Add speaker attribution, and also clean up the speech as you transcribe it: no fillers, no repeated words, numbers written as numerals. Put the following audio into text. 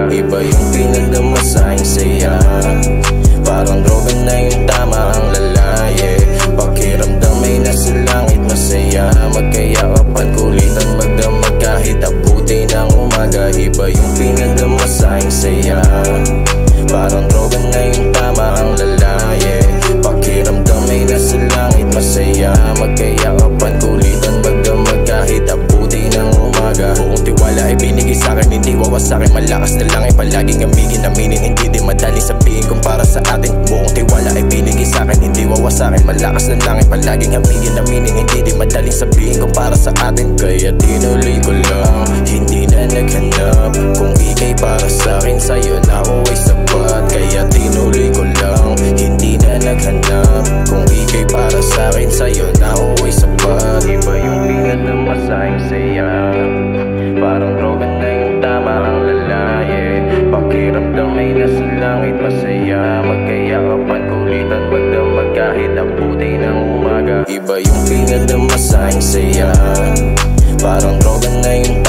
Speaker 1: Iba yung pinagdamasahing saya, parang droga na yung tama ang lalaye. Pakiramdam ay nasa langit, masaya magkayakapan, kulitan magdamag kahit abuti ng umaga. Iba yung pinagdamasahing saya, parang droga na yung tama ang lalaye. Pakiramdam ay nasa langit, masaya magkayakapan, kulitan magdamag kahit abuti ng umaga. Buong tiwala ay binigay sa'kin, hindi wawasakin. Malakas na lang ay palaging amigin, aminin hindi din madali sabihin kung para sa atin. Buong tiwala ay binigay sa'kin, hindi wawasakin. Malakas na lang ay palaging amigin, aminin hindi din madali sabihin kung para sa atin. Kaya tinuloy ko lang, hindi na naghanap. Kung ika'y para sa'kin, sa'yo na ako ay sapat. Kaya tinuloy ko lang, hindi na naghanap. Kung ika'y para sa'kin, sa'yo na ako ay sapat. Iba yung pinagdamasahing saya, parang droga na yung tama ang lalaye. Pakiramdam ay nasa langit, masaya magkayakapan, kulitan magdamag kahit abuti ng umaga. Iba yung pinagdamasahing saya, parang droga na yung